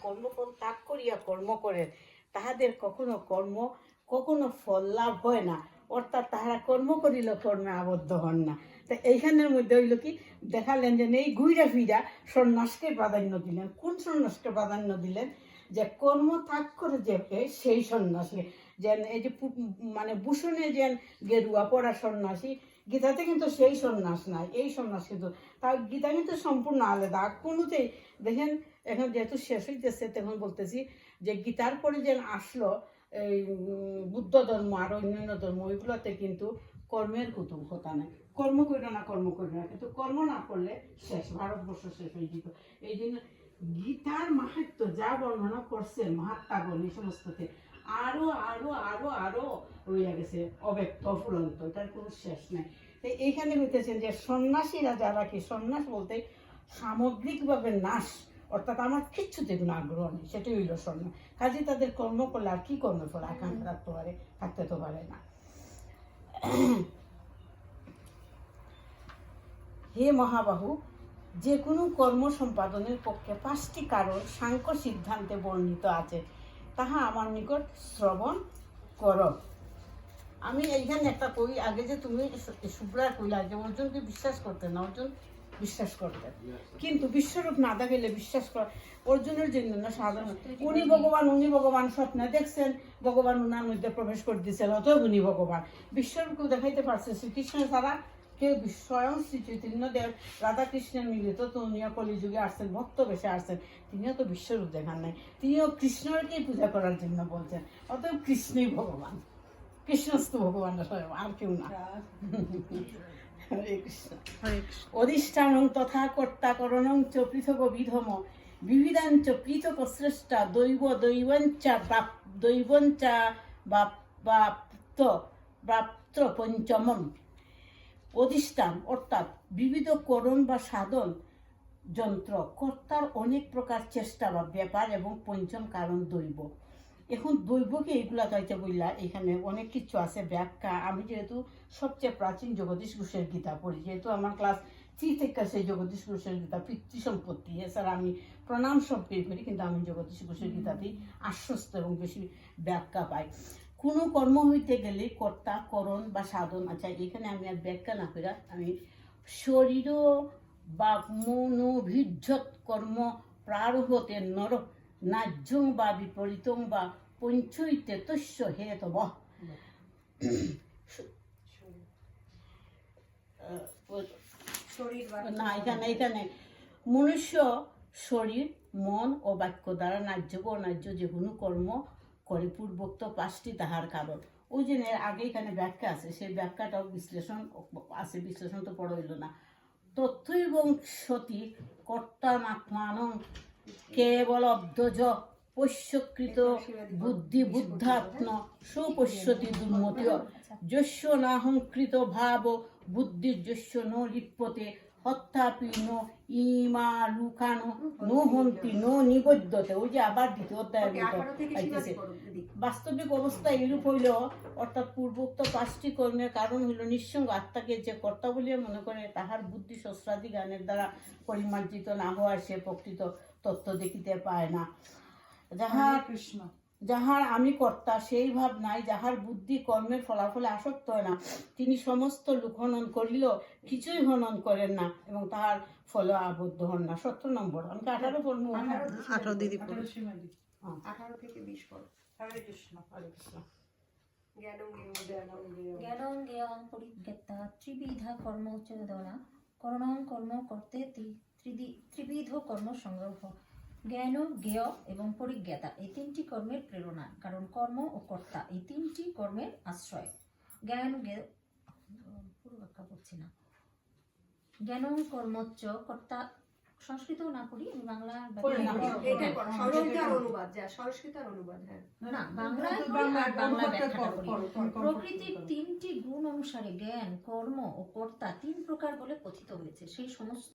কর্মফল ত্যাগ করিয়া কর্ম করেন তাহাদের কখনো ফল লাভ হয় না, অর্থাৎ তাহারা কর্ম করিল কর্মে আবদ্ধ হন না। তো এইখানের মধ্যে হইল কি দেখালেন যে এই ঘুইরা ফিরা সন্ন্যাসকে প্রাধান্য দিলেন। কোন সন্ন্যাসকে প্রাধান্য দিলেন? যে কর্ম ত্যাগ করে যে সেই সন্ন্যাসী, যেন এই যে মানে ভূষণে যেন গেরুয়া পড়া সন্ন্যাসী, গীতাতে কিন্তু সেই সন্ন্যাস নাই, এই সন্ন্যাস কিন্তু তার গীতা কিন্তু সম্পূর্ণ আলাদা। কোনোতেই দেখেন, এখন যেহেতু শেষ হইতেছে তখন বলতেছি যে গীতার পরে যেন আসলো এই বুদ্ধ ধর্ম আর অন্যান্য ধর্ম, ওইগুলোতে কিন্তু কর্মের কথা নেই। কর্ম করিল না, কর্ম করিল না, কিন্তু কর্ম না করলে শেষ, ভারতবর্ষ শেষ হয়ে যেত। এই জন্য গীতার মাহাত্ম যা বর্ণনা করছেন মহাত্মাগণ এই সমস্ততে আরো আরো আরো আরো রইয়া গেছে অব্যক্ত অফুরন্ত, এটার কোনো শেষ নেই। এইখানে বলতেছেন যে সন্ন্যাসীরা যারা কি, সন্ন্যাস বলতে সামগ্রিকভাবে নাশ, অর্থাৎ আমার কিচ্ছুতে কোনো আগ্রহ নেই, সেটাই হইল সন্ন্যাস। কাজে তাদের কর্ম করলে আর কি কর্মের ফল আকাঙ্ক্ষা থাকতে তো পারে না। হে মহাবাহু, যে কোনো কর্ম সম্পাদনের পক্ষে 5টি কারণ সাংখ্য সিদ্ধান্তে বর্ণিত আছে, তাহা আমার নিকট শ্রবণ কর। আমি এইখানে একটা কই, আগে যে তুমি শুভ্রা কইলা যে অর্জুনকে বিশ্বাস করতে না, অর্জুন বিশ্বাস করতেন, কিন্তু বিশ্বরূপ না দেখাইলে বিশ্বাস কর অর্জুনের জন্য না সাধারণ। উনি ভগবান স্বপ্নে দেখছেন, ভগবান উনার মধ্যে প্রবেশ করে দিয়েছেন, অতএব উনি ভগবান। বিশ্বরূপকেও দেখাইতে পারছে শ্রীকৃষ্ণ ছাড়া কেউ। স্বয়ং শ্রী চৈতন্য দেব রাধাকৃষ্ণের মিলিত তো উনিও কলিযুগে আসছেন, ভক্ত বেশে আসছেন, তিনিও তো বিশ্বরূপ দেখান নাই, তিনিও কৃষ্ণকেই পূজা করার জন্য বলছেন, অতএব কৃষ্ণই ভগবান, কৃষ্ণস্তু ভগবান স্বয়ং, আর কেউ না। হরে কৃষ্ণ। অধিষ্ঠানং তথা কর্তা করণং চ পৃথক বিধম বিবিধাঞ্চ পৃথক শ্রেষ্ঠা দৈবঞ্চা প্রাপ্ত পঞ্চমম। অধিষ্ঠান অর্থাৎ বিবিধ করণ বা সাধন যন্ত্র, কর্তার অনেক প্রকার চেষ্টা বা ব্যাপার, এবং পঞ্চম কারণ দৈব। এখন দৈবকে এইগুলা গাইতে বললা, এখানে অনেক কিছু আছে ব্যাখ্যা। আমি যেহেতু সবচেয়ে প্রাচীন জগদীশ ঘোষের গীতা পড়ি, যেহেতু আমার ক্লাস 3 থেকে সেই জগদীশ ঘোষের গীতা পিতৃ সম্পত্তি, এছাড়া আমি প্রণাম সম্পর্কে করি, কিন্তু আমি জগদীশ ঘোষের গীতাতেই আশ্বস্ত এবং বেশি ব্যাখ্যা পাই। কোনো কর্ম হইতে গেলে কর্তা করণ বা সাধন। আচ্ছা, এখানে আমি আর ব্যাখ্যা না করি, আমি শরীর বা মনোভিজ্জত কর্ম প্রারভতে নর নাজ্যং বা বিপরীতং বা পঞ্চৈতে তস্য হেতব। না, এখানে মনুষ্য শরীর মন ও বাক্য দ্বারা ন্যায্য ও অন্যায্য যে কোনো কর্ম করে, পূর্বোক্ত 5টি তাহার কারণ। ওই জন্য আগে এখানে ব্যাখ্যা আছে, সেই ব্যাখ্যাটাও বিশ্লেষণ আছে, বিশ্লেষণ তো পড়া হইল না। তথ্য এবং সতী কর্তামাত্মানং কেবল অব্দজ পশ্যকৃত বুদ্ধি বুদ্ধাত্ম সুপশ্যতি দুর্মতি যস্য নাহংকৃত ভাব বুদ্ধির যস্য ন লিপ্যতে হত্যাপি ন ইমালুকানো নো হন্তি নো নিবদ্ধতে। ওই যে আবার দ্বিতীয় অধ্যায়ের পাইতেছে বাস্তবিক অবস্থা এরূপ হইল, অর্থাৎ পূর্বোক্ত 5টি কর্মের কারণ হইল নিঃসঙ্গ আত্মাকে যে কর্তা বলিয়া মনে করে, তাহার বুদ্ধি শস্ত্রাদি জ্ঞানের দ্বারা পরিমার্জিত না হওয়ার সে প্রকৃত তত্ত্ব দেখিতে পায় না। যাহার আমি কর্তা সেই ভাব নাই, যাহার বুদ্ধি কর্মের ফলাফলে আসক্ত হয় না, তিনি সমস্ত লোক হনন করিলেও কিছুই হনন করেন না এবং তাহার ফলে আবদ্ধ হন না। 17 নম্বর। আমি 18 পড়বো। 18 দিদি 18 থেকে 20 পড়ো। হরে কৃষ্ণ, হরে কৃষ্ণ। জ্ঞানং জ্ঞেয়ং পরিজ্ঞাতা ত্রিবিধা কর্ম চোদনা করণং কর্ম করতে ত্রিবিধ কর্ম সংগ্রহ। জ্ঞান, জ্ঞেয় এবং পরিজ্ঞাতা এই 3টি কর্মের প্রেরণা, কারণ কর্ম ও কর্তা এই 3টি কর্মের আশ্রয়। জ্ঞান জ্ঞেয় পুরো ব্যাখ্যা করছি না। জ্ঞানং কর্মচ্চ কর্তা, সংস্কৃত না পড়ি, আমি বাংলা প্রকৃতির 3টি গুণ অনুসারে জ্ঞান, কর্ম ও কর্তা 3 প্রকার বলে কথিত হয়েছে। সেই সমস্ত